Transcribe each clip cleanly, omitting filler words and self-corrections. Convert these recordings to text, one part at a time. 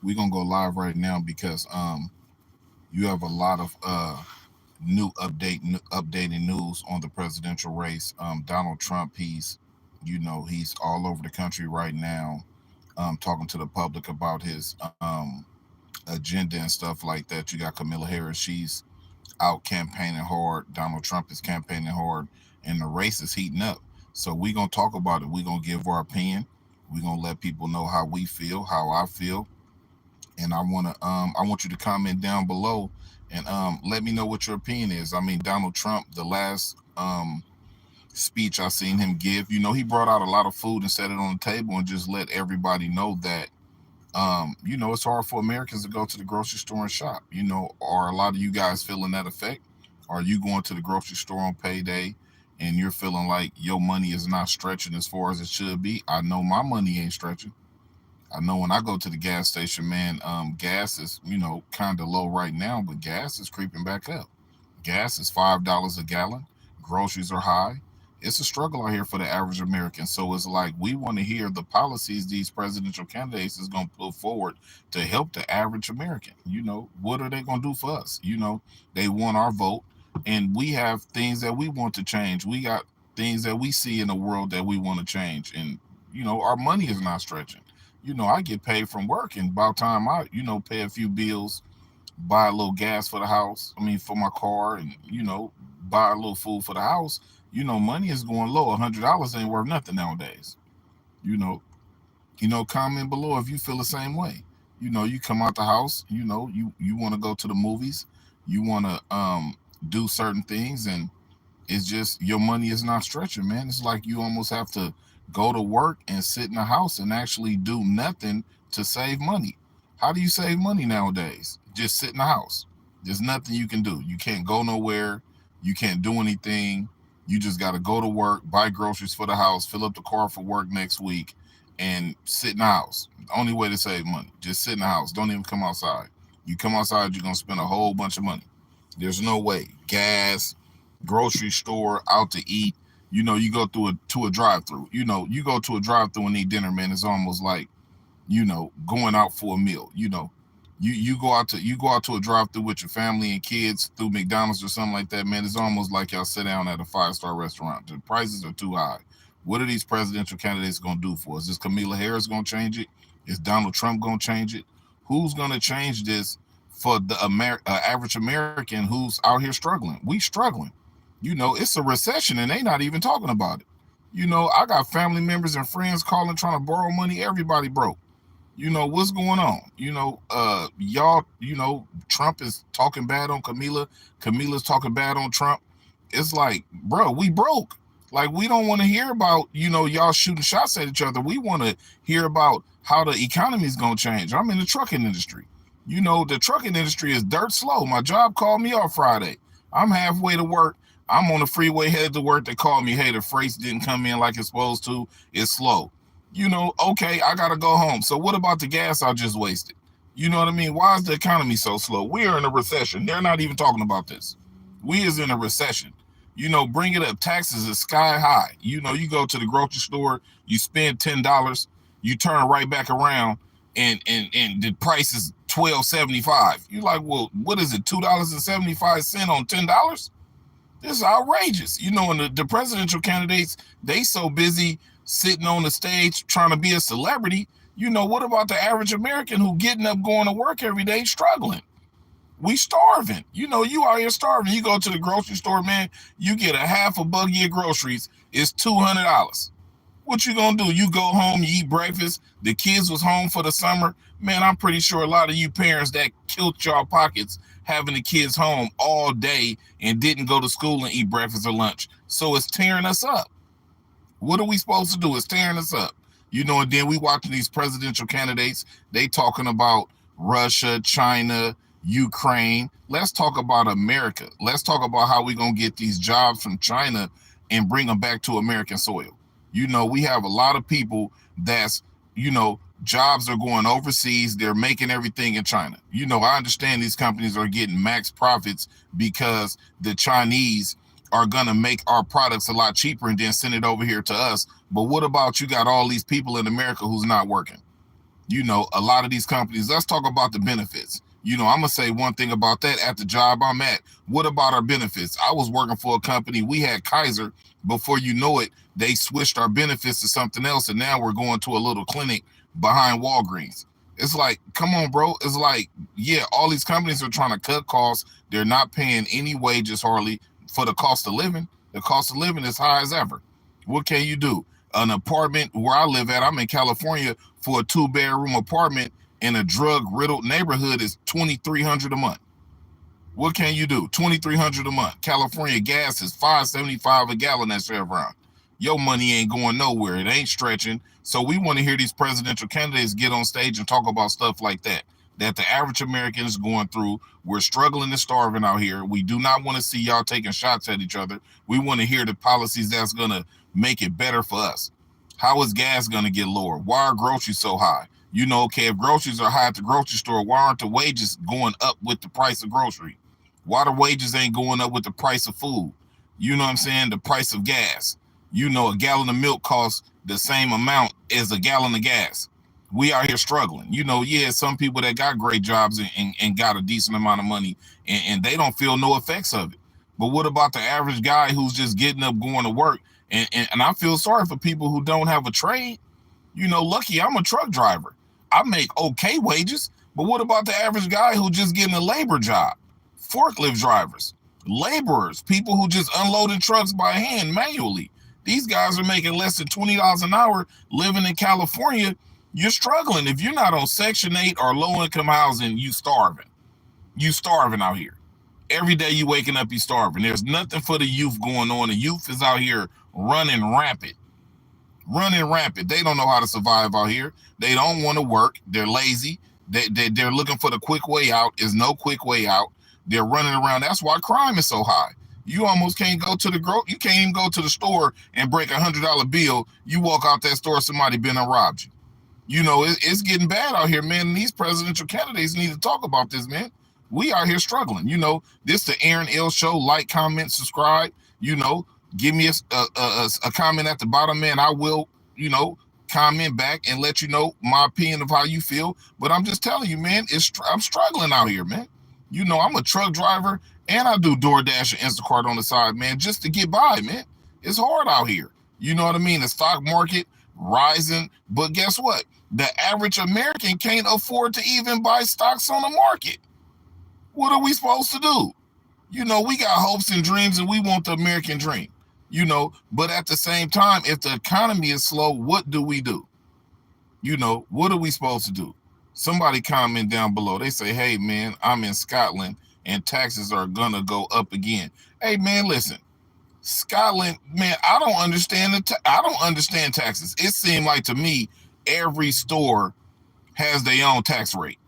We're gonna go live right now because you have a lot of updating news on the presidential race. Donald Trump, he's all over the country right now, talking to the public about his agenda and stuff like that. You got Camilla Harris, she's out campaigning hard. Donald Trump is campaigning hard, and the race is heating up. So we're gonna talk about it. We're gonna give our opinion. We're gonna let people know how we feel, how I feel, and I want you to comment down below and let me know what your opinion is. I mean, Donald Trump, the last speech I seen him give, he brought out a lot of food and set it on the table and just let everybody know that it's hard for Americans to go to the grocery store and shop. Are a lot of you guys feeling that effect? Are you going to the grocery store on payday and you're feeling like your money is not stretching as far as it should be? I know my money ain't stretching. I know when I go to the gas station, man, gas is, kind of low right now, but gas is creeping back up. Gas is $5 a gallon. Groceries are high. It's a struggle out here for the average American. So it's like we want to hear the policies these presidential candidates is going to put forward to help the average American. What are they going to do for us? They want our vote, and we have things that we want to change. We got things that we see in the world that we want to change, and our money is not stretching. I get paid from work, and about time I, pay a few bills, buy a little gas for the house. I mean, for my car, and buy a little food for the house. Money is going low. $100 ain't worth nothing nowadays. You know, comment below if you feel the same way. You come out the house. You want to go to the movies. You want to do certain things, and it's just your money is not stretching, man. It's like you almost have to go to work and sit in the house and actually do nothing to save money. How do you save money nowadays? Just sit in the house. There's nothing you can do. You can't go nowhere. You can't do anything. You just got to go to work, buy groceries for the house, fill up the car for work next week, and sit in the house. The only way to save money. Just sit in the house. Don't even come outside. You come outside, you're going to spend a whole bunch of money. There's no way. Gas, grocery store, out to eat. You go to a drive-through. You go to a drive-through and eat dinner, man. It's almost like going out for a meal. You go out to a drive-through with your family and kids through McDonald's or something like that, man. It's almost like y'all sit down at a five-star restaurant. The prices are too high. What are these presidential candidates going to do for us? Is Kamala Harris going to change it? Is Donald Trump going to change it? Who's going to change this for the average American who's out here struggling? We struggling. It's a recession and they not even talking about it. I got family members and friends calling trying to borrow money. Everybody broke. What's going on. Y'all, Trump is talking bad on Camila. Camila's talking bad on Trump. It's like, bro, we broke. Like, we don't want to hear about, y'all shooting shots at each other. We want to hear about how the economy is going to change. I'm in the trucking industry. The trucking industry is dirt slow. My job called me off Friday. I'm halfway to work. I'm on the freeway headed to work. They called me, hey, the freights didn't come in like it's supposed to. It's slow. Okay, I got to go home. So what about the gas I just wasted? You know what I mean? Why is the economy so slow? We are in a recession. They're not even talking about this. We is in a recession. Bring it up. Taxes is sky high. You go to the grocery store, you spend $10, you turn right back around, and the price is $12.75. You're like, well, what is it? $2.75 on $10? This is outrageous. And the presidential candidates, they so busy sitting on the stage trying to be a celebrity. What about the average American who getting up, going to work every day, struggling? We starving. You out here starving. You go to the grocery store, man, you get a half a buggy of groceries. It's $200. What you gonna do? You go home, you eat breakfast. The kids was home for the summer. Man, I'm pretty sure a lot of you parents that killed y'all pockets having the kids home all day and didn't go to school and eat breakfast or lunch. So it's tearing us up. What are we supposed to do? It's tearing us up. And then we watching these presidential candidates. They talking about Russia, China, Ukraine. Let's talk about America. Let's talk about how we going to get these jobs from China and bring them back to American soil. We have a lot of people that's, jobs are going overseas. They're making everything in China. I understand these companies are getting max profits because the Chinese are going to make our products a lot cheaper and then send it over here to us. But what about you got all these people in America who's not working? A lot of these companies, let's talk about the benefits. I'm going to say one thing about that at the job I'm at. What about our benefits? I was working for a company, we had Kaiser. Before you know it, they switched our benefits to something else, and now we're going to a little clinic behind Walgreens. It's like, come on, bro. It's like, yeah, all these companies are trying to cut costs. They're not paying any wages hardly for the cost of living. The cost of living is high as ever. What can you do? An apartment where I live at, I'm in California, for a 2-bedroom apartment in a drug riddled neighborhood is $2,300 a month. What can you do? $2,300 a month. California gas is $5.75 a gallon at Chevron. Your money ain't going nowhere. It ain't stretching. So we want to hear these presidential candidates get on stage and talk about stuff like that the average American is going through. We're struggling and starving out here. We do not want to see y'all taking shots at each other. We want to hear the policies that's going to make it better for us. How is gas going to get lower? Why are groceries so high? Okay, if groceries are high at the grocery store, why aren't the wages going up with the price of grocery? Why the wages ain't going up with the price of food? You know what I'm saying? The price of gas. A gallon of milk costs the same amount as a gallon of gas. We out here struggling. Yeah, some people that got great jobs and got a decent amount of money and they don't feel no effects of it. But what about the average guy who's just getting up, going to work? And I feel sorry for people who don't have a trade. Lucky I'm a truck driver. I make okay wages. But what about the average guy who just getting a labor job? Forklift drivers, laborers, people who just unloaded trucks by hand manually. These guys are making less than $20 an hour living in California. You're struggling. If you're not on Section 8 or low-income housing, you starving. You starving out here. Every day you waking up, you starving. There's nothing for the youth going on. The youth is out here running rampant. They don't know how to survive out here. They don't want to work. They're lazy. They're looking for the quick way out. There's no quick way out. They're running around. That's why crime is so high. You almost can't go to you can't even go to the store and break $100 bill. You walk out that store, somebody been and robbed you. It's getting bad out here, man. And these presidential candidates need to talk about this, man. We out here struggling. This the Aaron L Show. Like, comment, subscribe. Give me a comment at the bottom, man. I will, comment back and let you know my opinion of how you feel. But I'm just telling you, man, I'm struggling out here, man. I'm a truck driver and I do DoorDash and Instacart on the side, man, just to get by, man. It's hard out here. You know what I mean? The stock market rising, but guess what? The average American can't afford to even buy stocks on the market. What are we supposed to do? We got hopes and dreams and we want the American dream, but at the same time, if the economy is slow, what do we do? What are we supposed to do? Somebody comment down below. They say, hey, man, I'm in Scotland and taxes are going to go up again. Hey, man, listen. Scotland, man, I don't understand I don't understand taxes. It seemed like to me, every store has their own tax rate.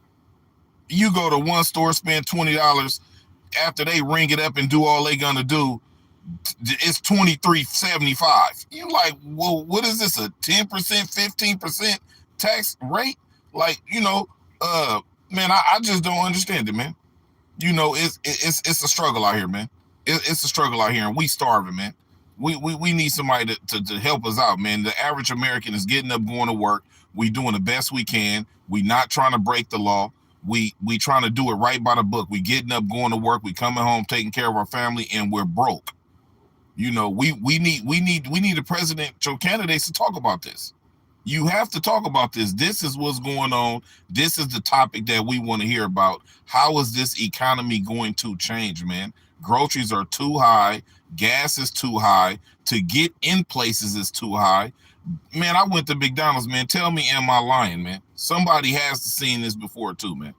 You go to one store, spend $20. After they ring it up and do all they gonna do, it's $23.75. You like, well, what is this? A 10%, 15% tax rate? Like, man, I just don't understand it, man. It's a struggle out here, man. It's a struggle out here, and we starving, man. We need somebody to help us out, man. The average American is getting up, going to work. We doing the best we can. We not trying to break the law. We trying to do it right by the book. We getting up, going to work. We coming home, taking care of our family, and we're broke. We need the presidential candidates to talk about this. You have to talk about this. This is what's going on. This is the topic that we want to hear about. How is this economy going to change, man? Groceries are too high. Gas is too high. To get in places is too high. Man, I went to McDonald's, man. Tell me, am I lying, man? Somebody has seen this before too, man.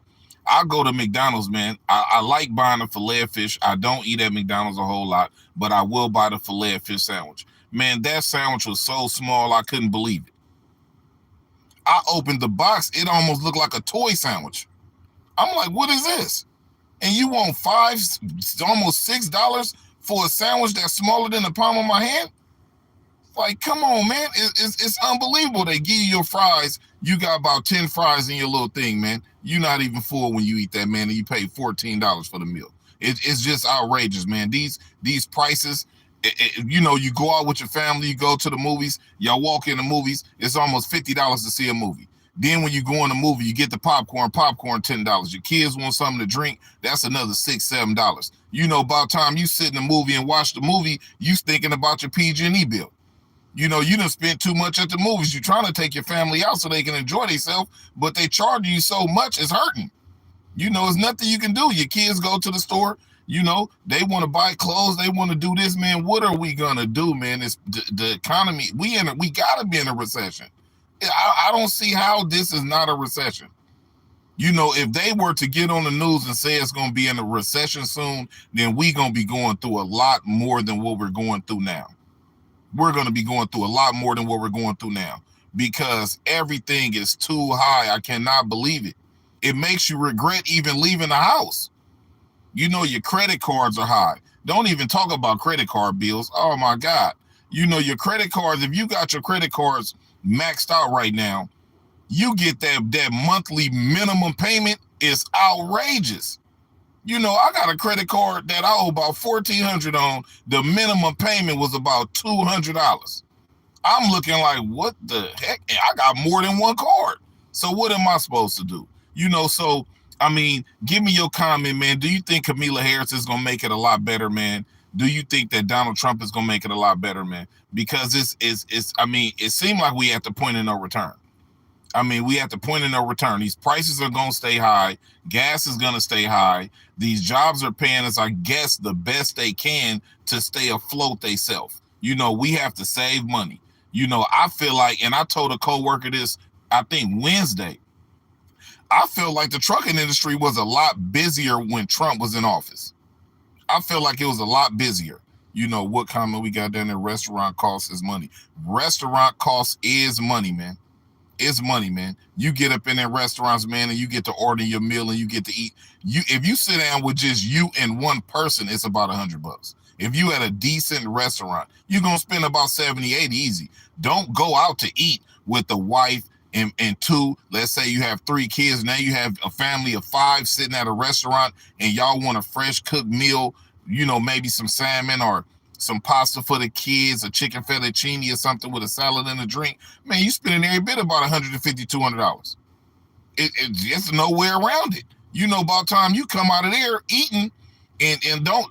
I go to McDonald's, man. I like buying a filet of fish. I don't eat at McDonald's a whole lot, but I will buy the filet of fish sandwich. Man, that sandwich was so small, I couldn't believe it. I opened the box. It almost looked like a toy sandwich. I'm like, what is this? And you want almost $6 for a sandwich that's smaller than the palm of my hand? Like, come on, man. It's unbelievable. They give you your fries. You got about 10 fries in your little thing, man. You're not even full when you eat that, man, and you pay $14 for the meal. It's just outrageous, man. These prices, you go out with your family, you go to the movies, y'all walk in the movies, it's almost $50 to see a movie. Then when you go in the movie, you get the popcorn $10. Your kids want something to drink, that's another $6-7. By the time you sit in the movie and watch the movie, you thinking about your PG&E bill. You done spent too much at the movies. You're trying to take your family out so they can enjoy themselves, but they charge you so much, it's hurting. It's nothing you can do. Your kids go to the store, they want to buy clothes, they want to do this, man. What are we gonna do, man? It's the economy. We gotta be in a recession. I don't see how this is not a recession. If they were to get on the news and say it's gonna be in a recession soon, then we gonna be going through a lot more than what we're going through now. We're gonna be going through a lot more than what we're going through now because everything is too high. I cannot believe it. It makes you regret even leaving the house. Your credit cards are high. Don't even talk about credit card bills. Oh my God. Your credit cards, if you got your credit cards maxed out right now, you get that monthly minimum payment is outrageous. I got a credit card that I owe about $1,400 on. The minimum payment was about $200. I'm looking like, what the heck? I got more than one card. So what am I supposed to do? So, give me your comment, man. Do you think Kamala Harris is going to make it a lot better, man? Do you think that Donald Trump is going to make it a lot better, man? Because it seemed like we at the point of no return. We at the point of no return. These prices are going to stay high. Gas is going to stay high. These jobs are paying us, I guess, the best they can to stay afloat themselves. We have to save money. I feel like, and I told a coworker this, I think Wednesday, I feel like the trucking industry was a lot busier when Trump was in office. I feel like it was a lot busier. What comment we got down there? Restaurant costs is money. Restaurant costs is money, man. It's money, man. You get up in their restaurants, man, and you get to order your meal and you get to eat. If you sit down with just you and one person, it's about $100. If you at a decent restaurant, you're going to spend about 70, 80 easy. Don't go out to eat with the wife and two. Let's say you have 3 kids. Now you have a family of 5 sitting at a restaurant and y'all want a fresh cooked meal, maybe some salmon or some pasta for the kids, a chicken fettuccine or something with a salad and a drink. Man, you spending every bit about $150, $200. It's no way around it. By the time you come out of there eating and don't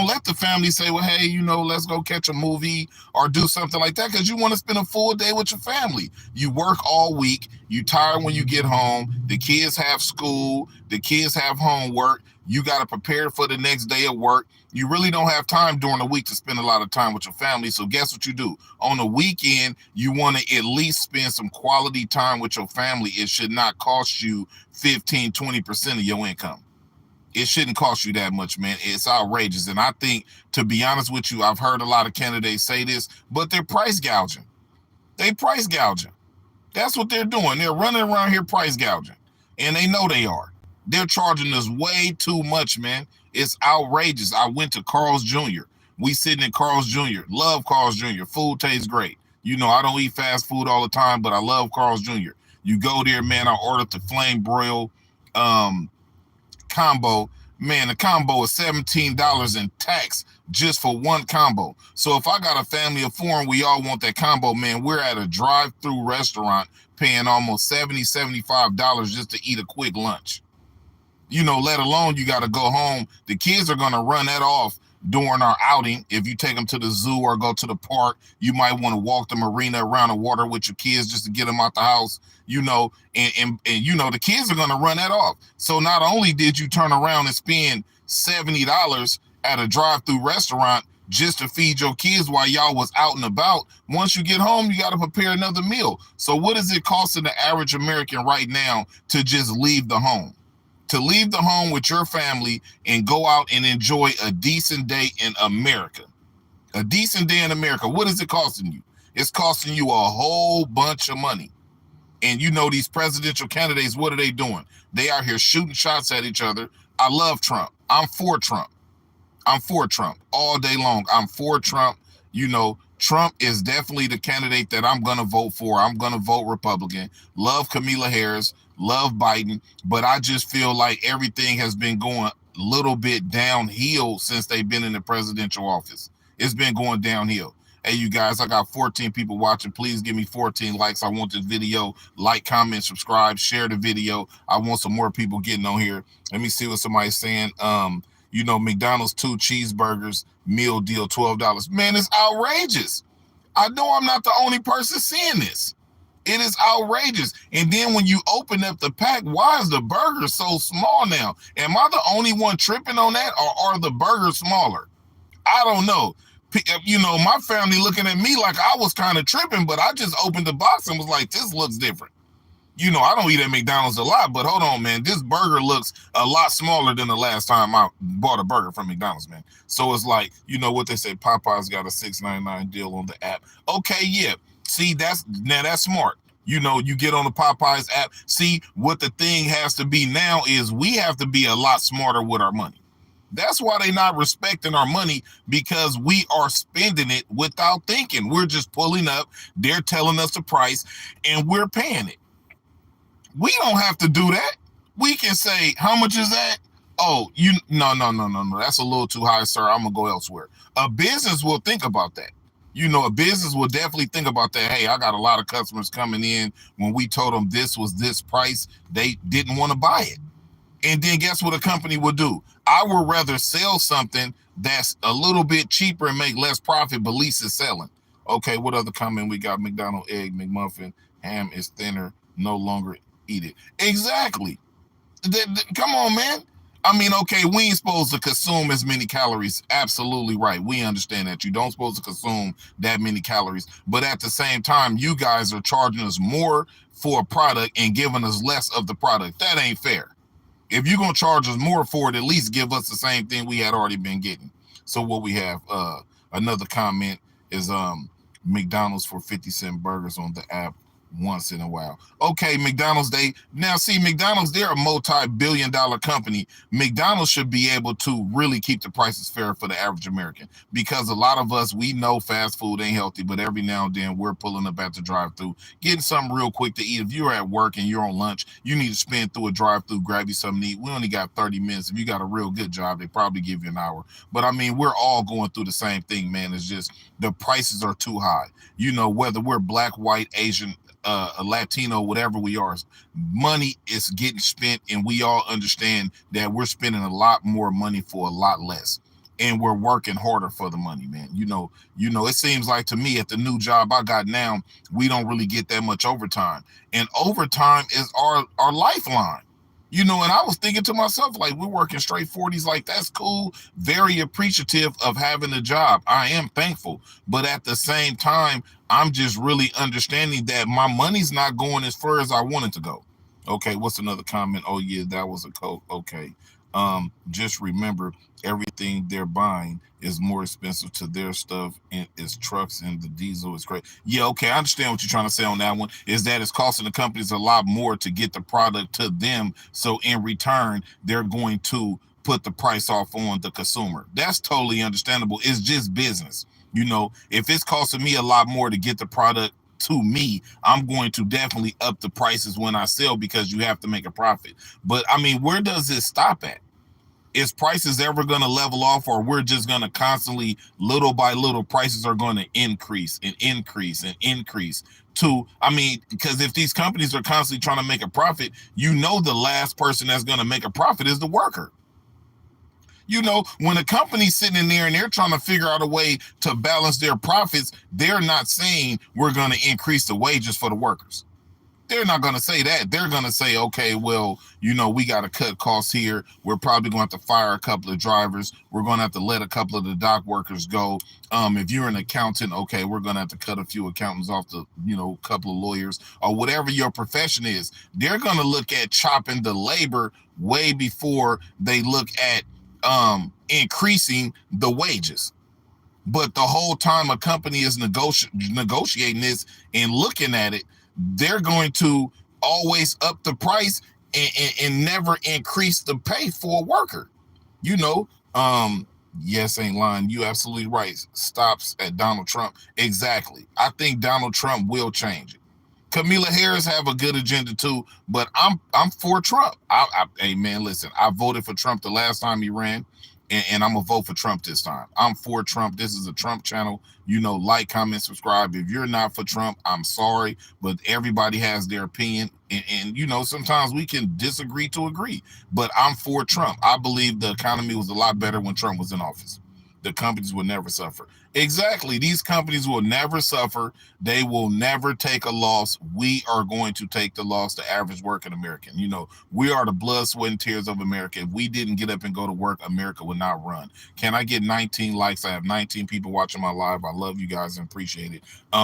let the family say, well, hey, let's go catch a movie or do something like that because you want to spend a full day with your family. You work all week. You tired when you get home. The kids have school. The kids have homework. You got to prepare for the next day of work. You really don't have time during the week to spend a lot of time with your family. So guess what you do? On the weekend, you want to at least spend some quality time with your family. It should not cost you 15, 20% of your income. It shouldn't cost you that much, man. It's outrageous. And I think, to be honest with you, I've heard a lot of candidates say this, but they're price gouging. They price gouging. That's what they're doing. They're running around here price gouging. And they know they are. They're charging us way too much, man. It's outrageous. I went to Carl's Jr. We sitting in Carl's Jr. Love Carl's Jr. Food tastes great. I don't eat fast food all the time, but I love Carl's Jr. You go there, man. I ordered the flame broil combo. Man, the combo is $17 in tax just for one combo. So if I got a family of 4 and we all want that combo, man, we're at a drive-through restaurant paying almost $70, $75 just to eat a quick lunch. Let alone you got to go home. The kids are going to run that off during our outing. If you take them to the zoo or go to the park, you might want to walk the marina around the water with your kids just to get them out the house, and the kids are going to run that off. So not only did you turn around and spend $70 at a drive-through restaurant just to feed your kids while y'all was out and about, once you get home, you got to prepare another meal. So what is it costing the average American right now to just leave the home? To leave the home with your family and go out and enjoy a decent day in America. A decent day in America. What is it costing you? It's costing you a whole bunch of money. And these presidential candidates, what are they doing? They out here shooting shots at each other. I love Trump. I'm for Trump. I'm for Trump all day long. I'm for Trump. Trump is definitely the candidate that I'm going to vote for. I'm going to vote Republican. Love Kamala Harris. Love Biden. But I just feel like everything has been going a little bit downhill since they've been in the presidential office. It's been going downhill. Hey, you guys, I got 14 people watching. Please give me 14 likes. I want this video. Like, comment, subscribe, share the video. I want some more people getting on here. Let me see what somebody's saying. McDonald's 2 cheeseburgers meal deal, $12. Man, it's outrageous. I know I'm not the only person seeing this. It is outrageous. And then when you open up the pack, why is the burger so small now? Am I the only one tripping on that, or are the burgers smaller? I don't know. My family looking at me like I was kind of tripping, but I just opened the box and was like, this looks different. I don't eat at McDonald's a lot, but hold on, man. This burger looks a lot smaller than the last time I bought a burger from McDonald's, man. So it's like, what they say, Popeye's got a $6.99 deal on the app. Okay, yeah. See, that's smart. You get on the Popeyes app. See, what the thing has to be now is we have to be a lot smarter with our money. That's why they're not respecting our money, because we are spending it without thinking. We're just pulling up. They're telling us the price and we're paying it. We don't have to do that. We can say, how much is that? Oh, no. That's a little too high, sir. I'm going to go elsewhere. A business will think about that. A business will definitely think about that. Hey, I got a lot of customers coming in. When we told them this was this price, they didn't want to buy it. And then guess what a company will do? I would rather sell something that's a little bit cheaper and make less profit, but at least it's selling. Okay, what other comment we got? McDonald's egg McMuffin, ham is thinner, no longer eat it. Exactly. Come on, man. I mean, okay, we ain't supposed to consume as many calories. Absolutely right. We understand that. You don't supposed to consume that many calories. But at the same time, you guys are charging us more for a product and giving us less of the product. That ain't fair. If you're going to charge us more for it, at least give us the same thing we had already been getting. So what we have, another comment is McDonald's for 50-cent burgers on the app once in a while. Okay, McDonald's, McDonald's, they're a multi-billion-dollar company. McDonald's should be able to really keep the prices fair for the average American, because a lot of us, we know fast food ain't healthy, but every now and then we're pulling up at the drive-thru, getting something real quick to eat. If you're at work and you're on lunch, you need to spin through a drive-thru, grab you something to eat. We only got 30 minutes. If you got a real good job, they probably give you an hour. But I mean, we're all going through the same thing, man. It's just the prices are too high. Whether we're black, white, Asian, Latino, whatever we are, money is getting spent, and we all understand that we're spending a lot more money for a lot less, and we're working harder for the money, man. It seems like to me at the new job I got now, we don't really get that much overtime, and overtime is our lifeline. And I was thinking to myself, like, we're working straight 40s, like, that's cool. Very appreciative of having a job. I am thankful. But at the same time, I'm just really understanding that my money's not going as far as I want it to go. Okay, what's another comment? Oh, yeah, that was a code. Okay. Just remember, everything they're buying is more expensive to their stuff, and it's trucks, and the diesel is great. Yeah, okay, I understand what you're trying to say on that one, is that it's costing the companies a lot more to get the product to them, so in return they're going to put the price off on the consumer. That's totally understandable. It's just business. If it's costing me a lot more to get the product to me, I'm going to definitely up the prices when I sell, because you have to make a profit. But I mean, where does it stop at? Is prices ever going to level off, or we're just going to constantly, little by little, prices are going to increase and increase and increase because if these companies are constantly trying to make a profit, the last person that's going to make a profit is the worker. When a company's sitting in there and they're trying to figure out a way to balance their profits, they're not saying we're going to increase the wages for the workers. They're not going to say that. They're going to say, okay, well, we got to cut costs here. We're probably going to have to fire a couple of drivers. We're going to have to let a couple of the dock workers go. If you're an accountant, okay, we're going to have to cut a few accountants off the, couple of lawyers, or whatever your profession is. They're going to look at chopping the labor way before they look at increasing the wages. But the whole time a company is negotiating this and looking at it, they're going to always up the price and never increase the pay for a worker. Yes, ain't lying. You absolutely right. Stops at Donald Trump. Exactly. I think Donald Trump will change it. Kamala Harris have a good agenda too, but I'm for Trump. Hey man, listen, I voted for Trump the last time he ran. and I'm gonna vote for Trump this time. I'm for Trump. This is a Trump channel. Like, comment, subscribe. If you're not for Trump, I'm sorry, but everybody has their opinion, and sometimes we can disagree to agree. But I'm for Trump. I believe the economy was a lot better when Trump was in office. The companies will never suffer. Exactly. These companies will never suffer. They will never take a loss. We are going to take the loss, the average working American. We are the blood, sweat, and tears of America. If we didn't get up and go to work, America would not run. Can I get 19 likes? I have 19 people watching my live. I love you guys and appreciate it.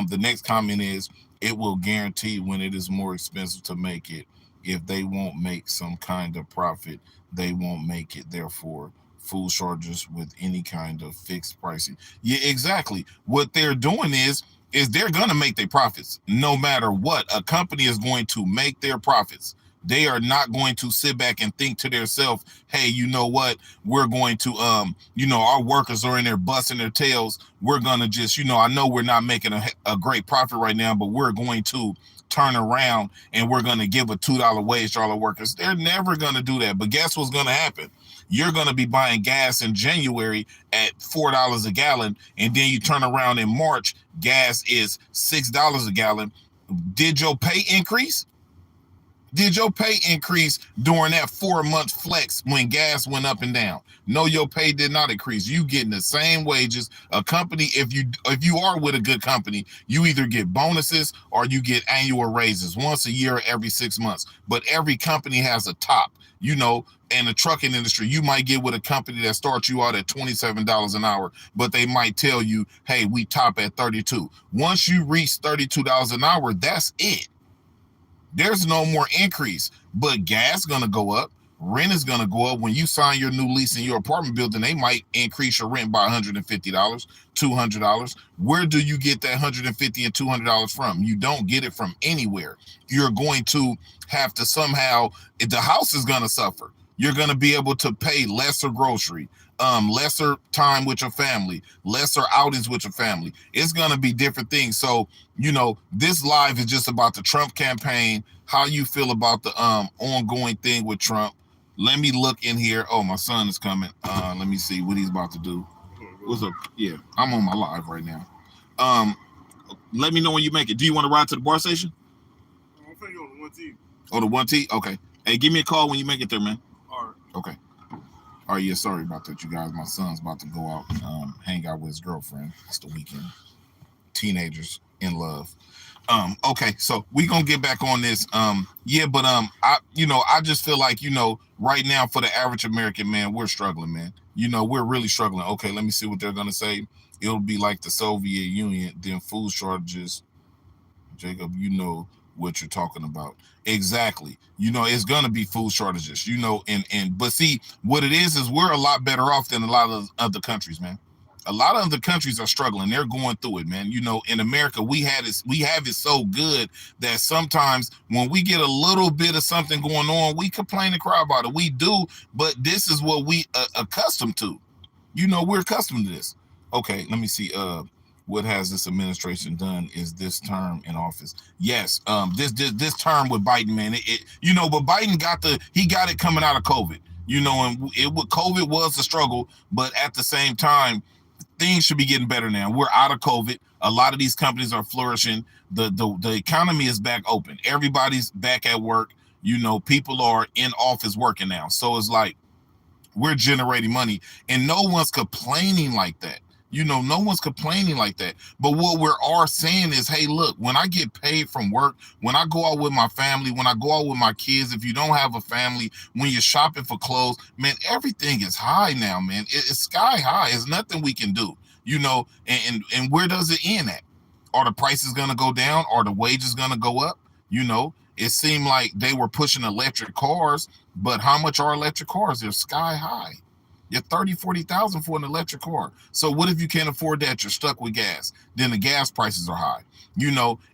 The next comment is, it will guarantee when it is more expensive to make it. If they won't make some kind of profit, they won't make it. Therefore, food shortages with any kind of fixed pricing. Yeah, exactly. What they're doing is they're going to make their profits no matter what. A company is going to make their profits. They are not going to sit back and think to themselves, hey, you know what? We're going to, our workers are in there busting their tails. We're going to just, I know we're not making a great profit right now, but we're going to turn around and we're going to give a $2 wage to all the workers. They're never going to do that. But guess what's going to happen? You're going to be buying gas in January at $4 a gallon, and then you turn around in March, gas is $6 a gallon. Did your pay increase? Did your pay increase during that 4-month flex when gas went up and down? No, your pay did not increase. You getting the same wages. A company, if you are with a good company, you either get bonuses or you get annual raises once a year, every 6 months. But every company has a top. In the trucking industry, you might get with a company that starts you out at $27 an hour, but they might tell you, hey, we top at 32. Once you reach $32 an hour, that's it. There's no more increase, but gas going to go up. Rent is going to go up. When you sign your new lease in your apartment building, they might increase your rent by $150, $200. Where do you get that $150 and $200 from? You don't get it from anywhere. You're going to have to somehow, the house is going to suffer. You're going to be able to pay lesser grocery, lesser time with your family, lesser outings with your family. It's going to be different things. So, this live is just about the Trump campaign, how you feel about the ongoing thing with Trump. Let me look in here. Oh, my son is coming. Let me see what he's about to do. What's up? Yeah, I'm on my live right now. Let me know when you make it. Do you want to ride to the bar station? I'm finna go on the 1T. Oh, the 1T? Okay. Hey, give me a call when you make it there, man. All right. Okay. All right, yeah, sorry about that, you guys. My son's about to go out and hang out with his girlfriend. It's the weekend. Teenagers in love. Okay, so we gonna get back on this. I just feel like, right now for the average American man, we're struggling, man. We're really struggling. Okay, let me see what they're gonna say. It'll be like the Soviet Union, then food shortages. Jacob, what you're talking about. Exactly. It's gonna be food shortages, but see, what it is we're a lot better off than a lot of other countries, man. A lot of other countries are struggling. They're going through it, man. In America, we have it so good that sometimes when we get a little bit of something going on, we complain and cry about it. We do, but this is what we accustomed to. We're accustomed to this. Okay, let me see. What has this administration done is this term in office? Yes, this term with Biden, man. But Biden got it coming out of COVID. And COVID was a struggle, but at the same time, things should be getting better now. We're out of COVID. A lot of these companies are flourishing. The economy is back open. Everybody's back at work. People are in office working now. So it's like we're generating money, and no one's complaining like that. No one's complaining like that. But what we're all saying is, hey, look, when I get paid from work, when I go out with my family, when I go out with my kids, if you don't have a family, when you're shopping for clothes, man, everything is high now, man. It's sky high. It's nothing we can do, and where does it end at? Are the prices going to go down? Are the wages going to go up? It seemed like they were pushing electric cars, but how much are electric cars? They're sky high. You're 30, 40,000 for an electric car. So what if you can't afford that? You're stuck with gas. Then the gas prices are high.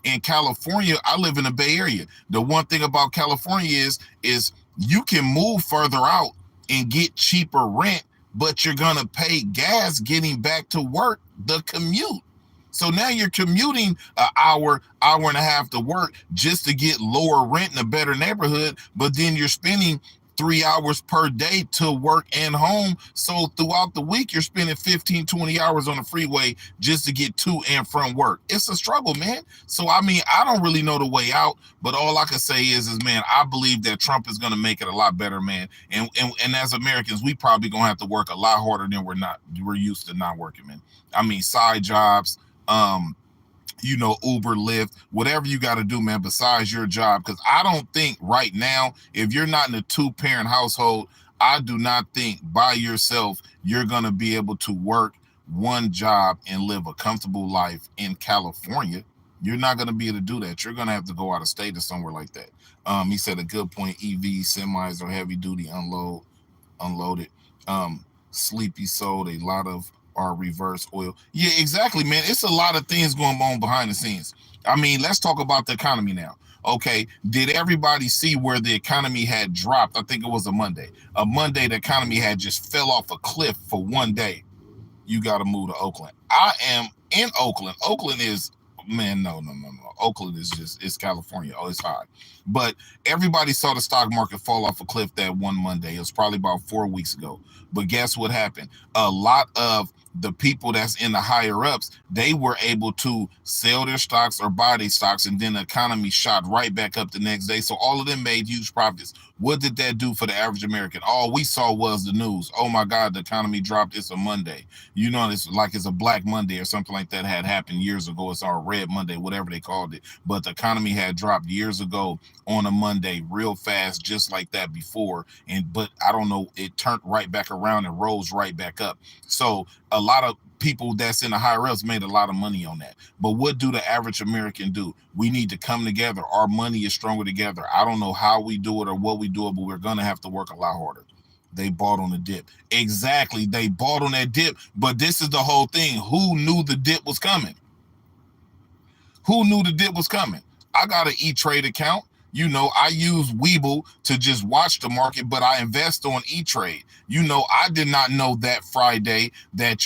In California, I live in the Bay Area. The one thing about California is you can move further out and get cheaper rent, but you're going to pay gas getting back to work, the commute. So now you're commuting an hour and a half to work just to get lower rent in a better neighborhood, but then you're spending 3 hours per day to work and home. So throughout the week, you're spending 15, 20 hours on the freeway just to get to and from work. It's a struggle, man. So, I mean, I don't really know the way out, but all I can say is, man, I believe that Trump is going to make it a lot better, man. And as Americans, we probably going to have to work a lot harder than we're used to not working, man. I mean, side jobs, Uber, Lyft, whatever you got to do, man, besides your job. Because I don't think right now, if you're not in a 2-parent household, I do not think by yourself you're going to be able to work one job and live a comfortable life in California. You're not going to be able to do that. You're going to have to go out of state or somewhere like that. He said a good point. EV semis are heavy duty unloaded. Sleepy sold a lot of our reverse oil. Yeah, exactly, man. It's a lot of things going on behind the scenes. I mean, let's talk about the economy now. Okay, did everybody see where the economy had dropped? I think it was a Monday. A Monday, the economy had just fell off a cliff for one day. You got to move to Oakland. I am in Oakland. Oakland is, man, no. Oakland is just, it's California. Oh, it's hot. But everybody saw the stock market fall off a cliff that one Monday. It was probably about 4 weeks ago. But guess what happened? A lot of the people that's in the higher ups, they were able to sell their stocks or buy their stocks, and then the economy shot right back up the next day. So all of them made huge profits. What did that do for the average American? All we saw was the news. Oh my God, the economy dropped. It's a Monday. It's like it's a Black Monday or something like that had happened years ago. It's our Red Monday, whatever they called it. But the economy had dropped years ago on a Monday real fast, just like that before. But I don't know, it turned right back around and rose right back up. So a lot of people that's in the higher ups made a lot of money on that. But what do the average American do? We need to come together. Our money is stronger together. I don't know how we do it or what we do it, but we're going to have to work a lot harder. They bought on the dip. Exactly. They bought on that dip. But this is the whole thing. Who knew the dip was coming? Who knew the dip was coming? I got an E-Trade account. I use Webull to just watch the market, but I invest on E-Trade. I did not know that Friday that,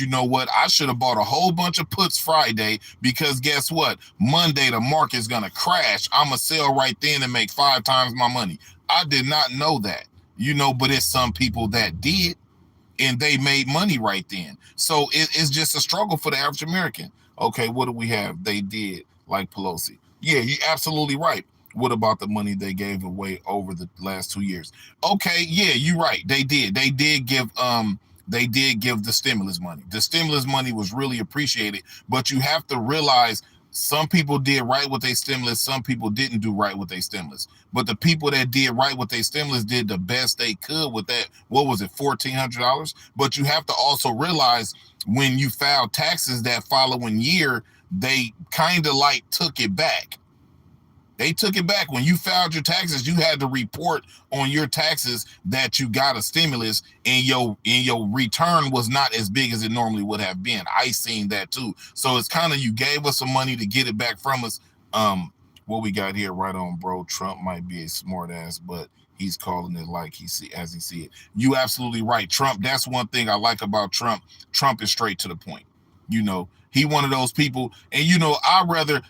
I should have bought a whole bunch of puts Friday, because guess what? Monday, the market's going to crash. I'm going to sell right then and make 5 times my money. I did not know that, but it's some people that did, and they made money right then. So it's just a struggle for the average American. Okay, what do we have? They did, like Pelosi. Yeah, you're absolutely right. What about the money they gave away over the last 2 years? Okay, yeah, you're right. They did. They did give the stimulus money. The stimulus money was really appreciated, but you have to realize some people did right with their stimulus, some people didn't do right with their stimulus. But the people that did right with their stimulus did the best they could with that. What was it, $1,400? But you have to also realize, when you filed taxes that following year, they kind of like took it back. They took it back. When you filed your taxes, you had to report on your taxes that you got a stimulus, and your return was not as big as it normally would have been. I seen that too. So it's kind of, you gave us some money to get it back from us. What we got here, right on, bro. Trump might be a smart ass, but he's calling it like he see it. You absolutely right. Trump, that's one thing I like about Trump. Trump is straight to the point. He one of those people, and I'd rather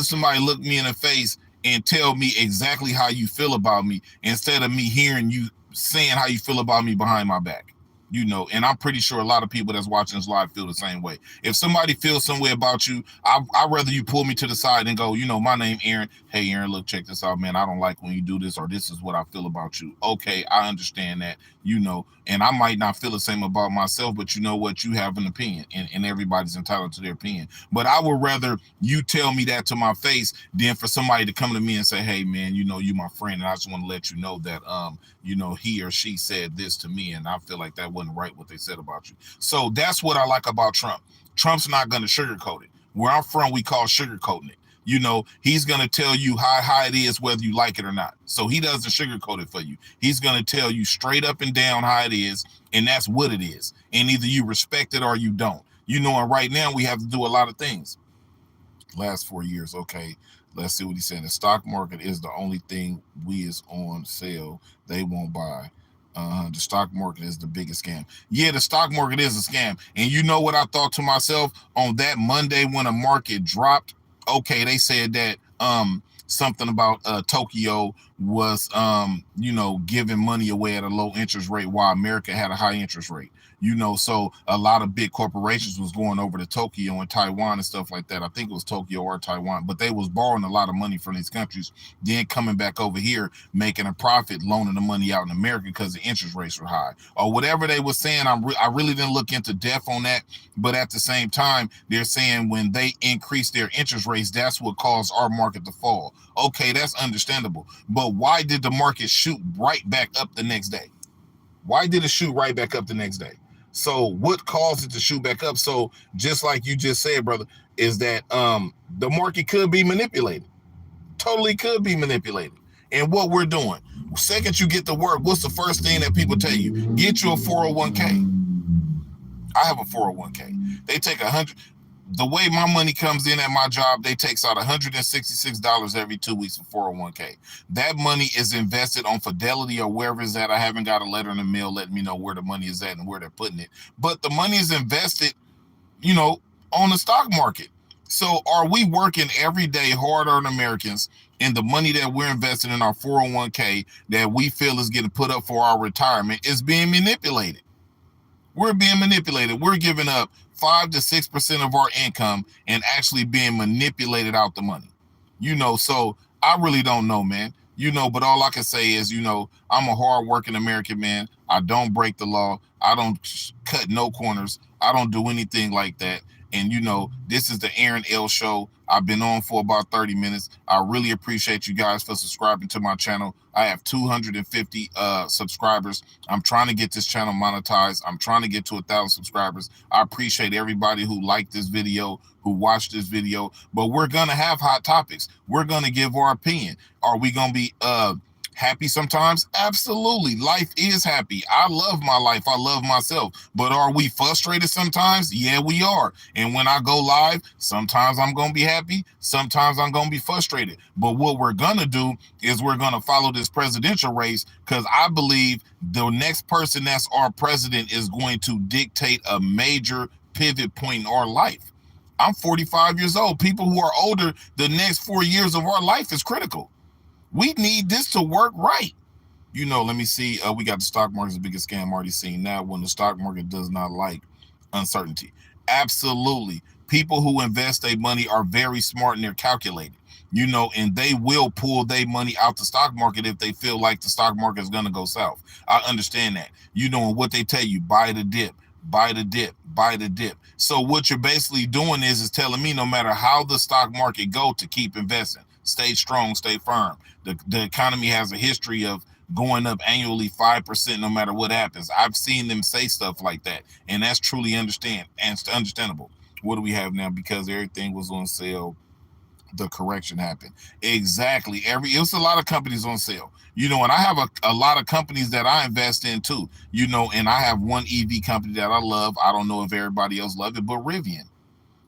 somebody look me in the face and tell me exactly how you feel about me, instead of me hearing you saying how you feel about me behind my back. And I'm pretty sure a lot of people that's watching this live feel the same way. If somebody feels some way about you, I'd rather you pull me to the side and go, my name Aaron. Hey, Aaron, look, check this out, man. I don't like when you do this, or this is what I feel about you. Okay, I understand that, and I might not feel the same about myself, but you know what? You have an opinion, and everybody's entitled to their opinion. But I would rather you tell me that to my face than for somebody to come to me and say, hey, man, you my friend, and I just want to let you know that, he or she said this to me, and I feel like that wasn't right what they said about you. So that's what I like about Trump. Trump's not going to sugarcoat it. Where I'm from, we call sugarcoating it. He's going to tell you how it is, whether you like it or not. So he doesn't sugarcoat it for you. He's going to tell you straight up and down how it is, and that's what it is. And either you respect it or you don't. And right now we have to do a lot of things. Last 4 years, okay. Let's see what he said. The stock market is the only thing we is on sale. They won't buy. The stock market is the biggest scam. Yeah, the stock market is a scam. And you know what I thought to myself on that Monday when the market dropped? Okay, they said that something about Tokyo was giving money away at a low interest rate while America had a high interest rate. So a lot of big corporations was going over to Tokyo and Taiwan and stuff like that. I think it was Tokyo or Taiwan, but they was borrowing a lot of money from these countries, then coming back over here making a profit, loaning the money out in America because the interest rates were high or whatever they were saying. I really didn't look into depth on that, but at the same time, they're saying when they increase their interest rates, that's what caused our market to fall. Okay, that's understandable. But why did the market shoot right back up the next day? Why did it shoot right back up the next day? So what caused it to shoot back up? So just like you just said, brother, is that the market could be manipulated. Totally could be manipulated. And what we're doing, second you get to work, what's the first thing that people tell you? Get you a 401k. I have a 401k. They take 100. The way my money comes in at my job, they takes out $166 every 2 weeks for 401k. That money is invested on Fidelity or wherever it's at. I haven't got a letter in the mail letting me know where the money is at and where they're putting it. But the money is invested, on the stock market. So are we working every day, hard-earned Americans, and the money that we're investing in our 401k that we feel is getting put up for our retirement is being manipulated? We're being manipulated. We're giving up 5 to 6% of our income and actually being manipulated out the money. So I really don't know, man. But all I can say is, I'm a hard-working American man. I don't break the law. I don't cut no corners. I don't do anything like that. And this is the Aaron L Show. I've been on for about 30 minutes. I really appreciate you guys for subscribing to my channel. I have 250 subscribers. I'm trying to get this channel monetized. I'm trying to get to 1,000 subscribers. I appreciate everybody who liked this video, who watched this video. But we're gonna have hot topics. We're gonna give our opinion. Are we gonna be happy sometimes? Absolutely. Life is happy. I love my life. I love myself. But are we frustrated sometimes? Yeah, we are. And when I go live, sometimes I'm going to be happy. Sometimes I'm going to be frustrated. But what we're going to do is we're going to follow this presidential race because I believe the next person that's our president is going to dictate a major pivot point in our life. I'm 45 years old. People who are older, the next 4 years of our life is critical. We need this to work right. Let me see. We got the stock market's the biggest scam already seen now when the stock market does not like uncertainty. Absolutely. People who invest their money are very smart and they're calculated, and they will pull their money out the stock market if they feel like the stock market is going to go south. I understand that. And what they tell you, buy the dip, buy the dip, buy the dip. So what you're basically doing is telling me no matter how the stock market go to keep investing. Stay strong, stay firm. The economy has a history of going up annually 5% no matter what happens. I've seen them say stuff like that, and that's truly understandable. What do we have now? Because everything was on sale, the correction happened. Exactly. It was a lot of companies on sale. And I have a lot of companies that I invest in too. And I have one EV company that I love. I don't know if everybody else loves it, but Rivian.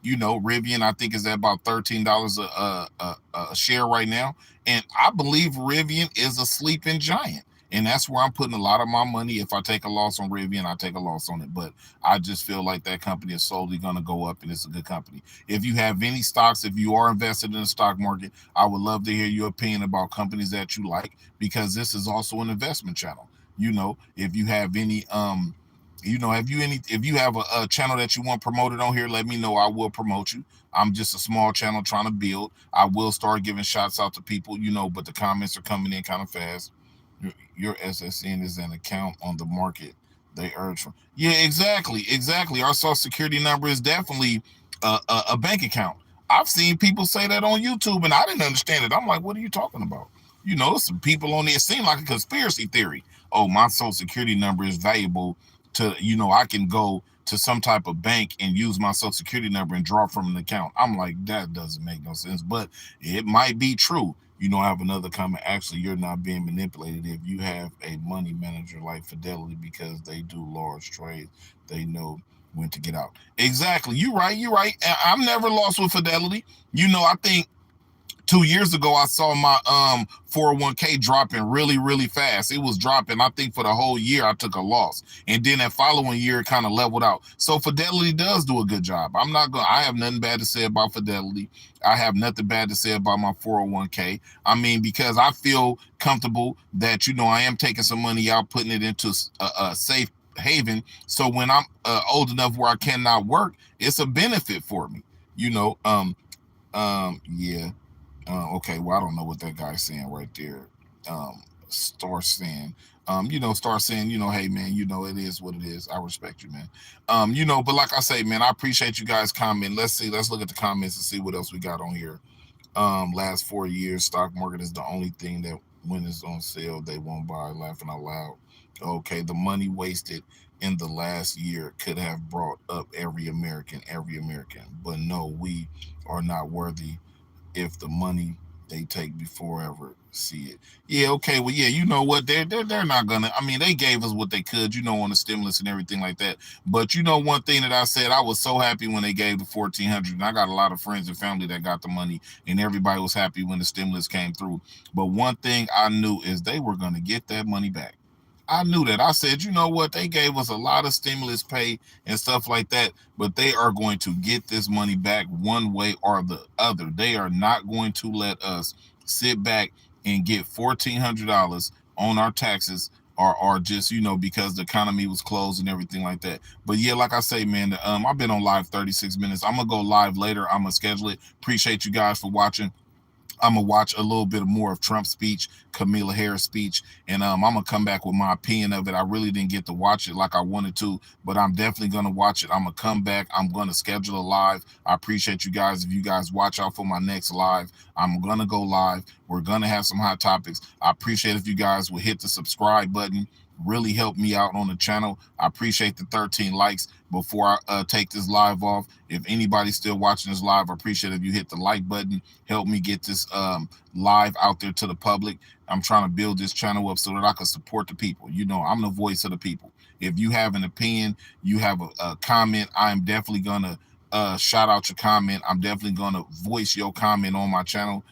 Rivian, I think, is at about $13 a share right now. And I believe Rivian is a sleeping giant. And that's where I'm putting a lot of my money. If I take a loss on Rivian, I take a loss on it. But I just feel like that company is slowly going to go up and it's a good company. If you have any stocks, if you are invested in the stock market, I would love to hear your opinion about companies that you like, because this is also an investment channel. If you have any if you have a channel that you want promoted on here, let me know. I will promote you. I'm just a small channel trying to build. I will start giving shots out to people, but the comments are coming in kind of fast. Your SSN is an account on the market. They urge from. Yeah, exactly. Our social security number is definitely a bank account. I've seen people say that on YouTube, and I didn't understand it. I'm like, what are you talking about? Some people on there seem like a conspiracy theory. Oh, my social security number is valuable to, I can go to some type of bank and use my social security number and draw from an account. I'm like, that doesn't make no sense, but it might be true. I have another comment. Actually, you're not being manipulated if you have a money manager like Fidelity, because they do large trades. They know when to get out. Exactly. You're right. I'm never lost with Fidelity. I think 2 years ago I saw my 401k dropping really really fast. It was dropping, I think for the whole year I took a loss, and then that following year it kind of leveled out. So Fidelity does do a good job. I have nothing bad to say about Fidelity. I have nothing bad to say about my 401k. I mean, because I feel comfortable that I am taking some money out, putting it into a safe haven, so when I'm old enough where I cannot work, it's a benefit for me, you know. Yeah. Okay, well, I don't know what that guy's saying right there. Star saying, start saying, hey man, it is what it is. I respect you, man. But like I say, man, I appreciate you guys comment. Let's look at the comments and see what else we got on here. Last 4 years, stock market is the only thing that when it's on sale, they won't buy. Laughing out loud. Okay, the money wasted in the last year could have brought up every American. But no, we are not worthy if the money they take before ever see it. Yeah, okay, well, yeah, you know what? They're not gonna. I mean, they gave us what they could, on the stimulus and everything like that. But one thing that I said, I was so happy when they gave the 1,400, and I got a lot of friends and family that got the money, and everybody was happy when the stimulus came through. But one thing I knew is they were gonna get that money back. I knew that. I said, you know what? They gave us a lot of stimulus pay and stuff like that, but they are going to get this money back one way or the other. They are not going to let us sit back and get $1,400 on our taxes, or just because the economy was closed and everything like that. But yeah, like I say, man, I've been on live 36 minutes. I'm gonna go live later. I'm gonna schedule it. Appreciate you guys for watching. I'm gonna watch a little bit more of Trump's speech, Kamala Harris' speech, and I'm gonna come back with my opinion of it. I really didn't get to watch it like I wanted to, but I'm definitely gonna watch it. I'm gonna come back. I'm gonna schedule a live. I appreciate you guys. If you guys watch out for my next live, I'm gonna go live. We're gonna have some hot topics. I appreciate if you guys will hit the subscribe button. Really help me out on the channel. I appreciate the 13 likes before I take this live off. If anybody's still watching this live, I appreciate if you hit the like button. Help me get this live out there to the public. I'm trying to build this channel up so that I can support the people. I'm the voice of the people. If you have an opinion, you have a comment, I'm definitely gonna shout out your comment. I'm definitely gonna voice your comment on my channel.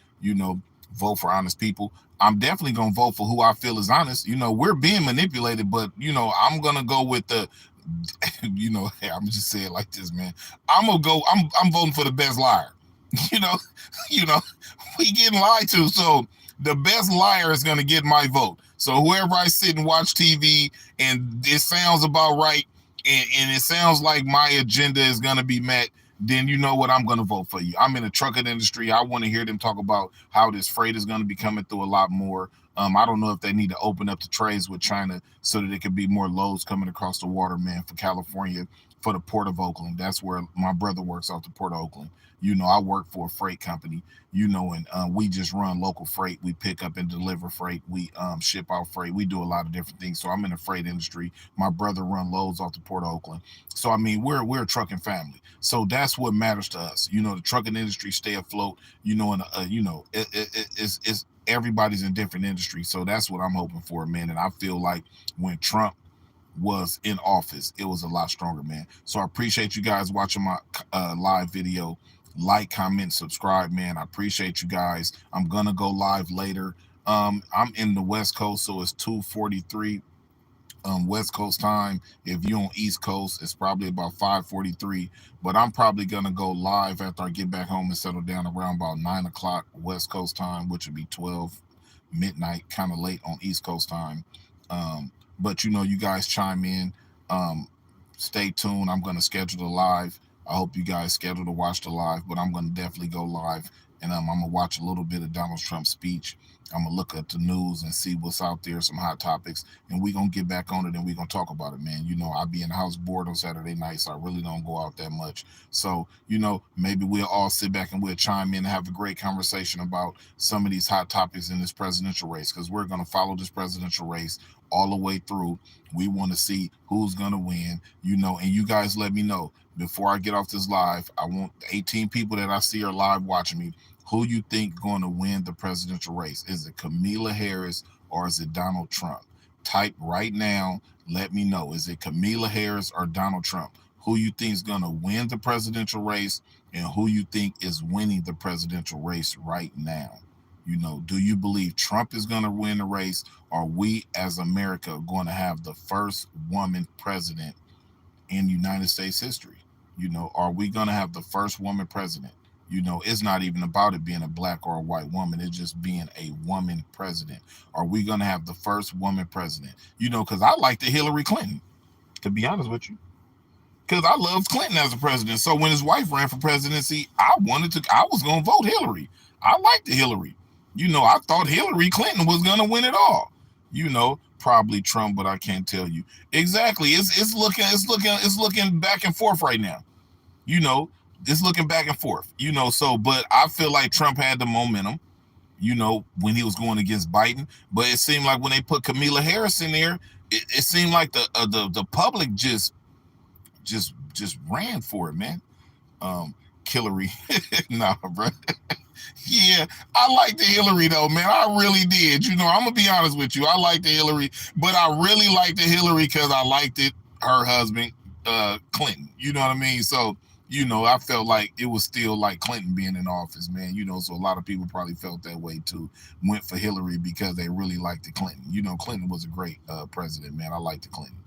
Vote for honest people. I'm definitely gonna vote for who I feel is honest. We're being manipulated, but I'm gonna go with the hey, I'm just saying it like this, man. I'm voting for the best liar. you know, you know, we getting lied to. So the best liar is gonna get my vote. So whoever I sit and watch TV and it sounds about right, and it sounds like my agenda is gonna be met, then you know what, I'm going to vote for you. I'm in the trucking industry. I want to hear them talk about how this freight is going to be coming through a lot more. I don't know if they need to open up the trades with China so that it could be more loads coming across the water, man, for California, for the Port of Oakland. That's where my brother works, off the Port of Oakland. I work for a freight company, and we just run local freight. We pick up and deliver freight. We ship out freight. We do a lot of different things. So I'm in the freight industry. My brother run loads off the Port of Oakland. So I mean, we're a trucking family. So that's what matters to us. The trucking industry stay afloat. And it's everybody's in different industries. So that's what I'm hoping for, man. And I feel like when Trump was in office, it was a lot stronger, man. So I appreciate you guys watching my live video. Like, comment, subscribe, man. I appreciate you guys. I'm gonna go live later. I'm in the West Coast, so it's 2:43 West Coast time. If you're on East Coast, it's probably about 5:43. But I'm probably gonna go live after I get back home and settle down around about 9 o'clock West Coast time, which would be 12 midnight, kind of late on East Coast time. But you guys chime in. Um, Stay tuned. I'm gonna schedule the live. I hope you guys schedule to watch the live, but I'm gonna definitely go live, and I'm gonna watch a little bit of Donald Trump's speech. I'm gonna look at the news and see what's out there, some hot topics, and we're gonna get back on it and we're gonna talk about it, man. I be in the house bored on Saturday night, so I really don't go out that much. So, maybe we'll all sit back and we'll chime in and have a great conversation about some of these hot topics in this presidential race, because we're gonna follow this presidential race all the way through. We want to see who's gonna win, and you guys let me know before I get off this live. I want the 18 people that I see are live watching me, who you think going to win the presidential race. Is it Kamala Harris or is it Donald Trump? Type right now. Let me know. Is it Kamala Harris or Donald Trump? who you think is going to win the presidential race and who you think is winning the presidential race right now. Do you believe Trump is going to win the race, or we as America are going to have the first woman president in United States history? Are we going to have the first woman president? It's not even about it being a black or a white woman. It's just being a woman president. Are we going to have the first woman president? Because I like the Hillary Clinton, to be honest with you, because I loved Clinton as a president. So when his wife ran for presidency, I was going to vote Hillary. I liked Hillary. I thought Hillary Clinton was going to win it all. Probably Trump, but I can't tell you exactly. It's looking back and forth right now. You know, it's looking back and forth. So but I feel like Trump had the momentum. When he was going against Biden, but it seemed like when they put Kamala Harris in there, it seemed like the public just ran for it, man. Hillary, nah, bro. Yeah, I liked the Hillary though, man. I really did. I'm gonna be honest with you. I liked the Hillary, but I really liked the Hillary because I liked her husband, Clinton. You know what I mean? So, I felt like it was still like Clinton being in office, man. So a lot of people probably felt that way too. Went for Hillary because they really liked the Clinton. Clinton was a great president, man. I liked the Clinton.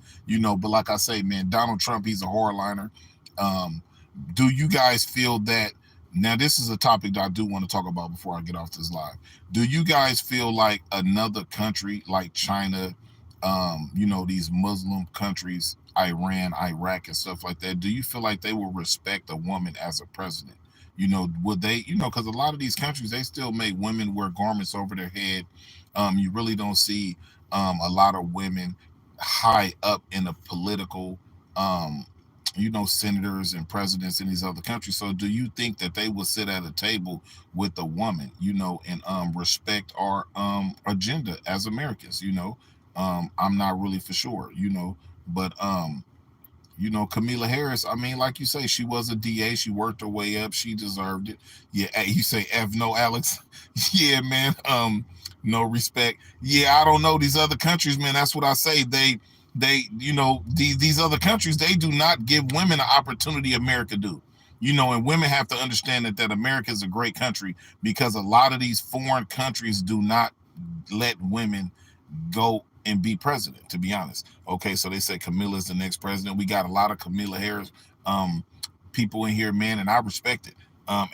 But like I say, man, Donald Trump, he's a hardliner. Do you guys feel that? Now, this is a topic that I do want to talk about before I get off this live. Do you guys feel like another country like China, these Muslim countries, Iran, Iraq, and stuff like that, do you feel like they will respect a woman as a president? Would they, because a lot of these countries, they still make women wear garments over their head. You really don't see a lot of women high up in the political senators and presidents in these other countries. So do you think that they will sit at a table with a woman, and respect our agenda as Americans? I'm not really for sure, but Kamala Harris, I mean, like you say, she was a DA. She worked her way up. She deserved it. Yeah, hey, you say F no, Alex? Yeah, man. No respect. Yeah, I don't know these other countries, man. That's what I say. These other countries, they do not give women the opportunity America do. And women have to understand that America is a great country because a lot of these foreign countries do not let women go and be president, to be honest. Okay, so they say Camilla is the next president. We got a lot of Kamala Harris people in here, man, and I respect it.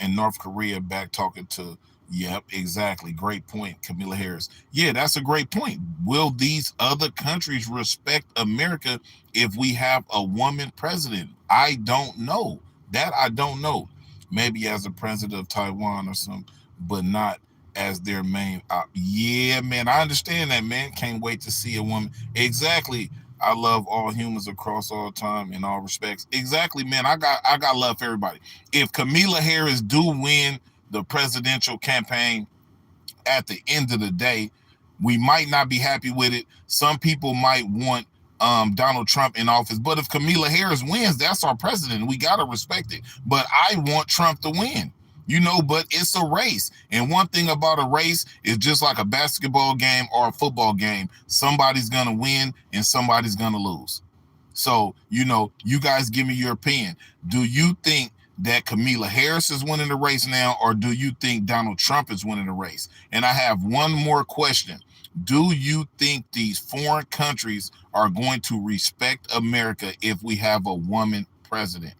In North Korea, back talking to, yep, exactly. Great point, Kamala Harris. Yeah, that's a great point. Will these other countries respect America if we have a woman president? I don't know. That I don't know. Maybe as a president of Taiwan or something, but not as their main yeah, man, I understand that, man. Can't wait to see a woman. Exactly. I love all humans across all time in all respects. Exactly, man. I got love for everybody. If Kamala Harris do win the presidential campaign, at the end of the day, we might not be happy with it. Some people might want Donald Trump in office, but if Kamala Harris wins, that's our president. We gotta respect it. But I want Trump to win. But it's a race. And one thing about a race is just like a basketball game or a football game. Somebody's going to win and somebody's going to lose. So, you guys give me your opinion. Do you think that Kamala Harris is winning the race now, or do you think Donald Trump is winning the race? And I have one more question. Do you think these foreign countries are going to respect America if we have a woman president?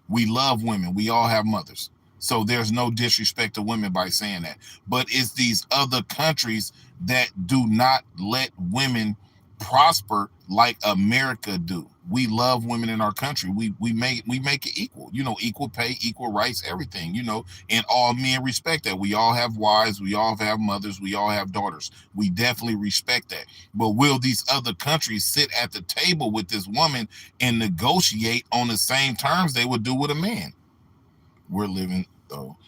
We love women. We all have mothers. So there's no disrespect to women by saying that. But it's these other countries that do not let women prosper like America do. We love women in our country. We make it equal, equal pay, equal rights, everything, and all men respect that. We all have wives, we all have mothers, we all have daughters. We definitely respect that. But will these other countries sit at the table with this woman and negotiate on the same terms they would do with a man? We're living though.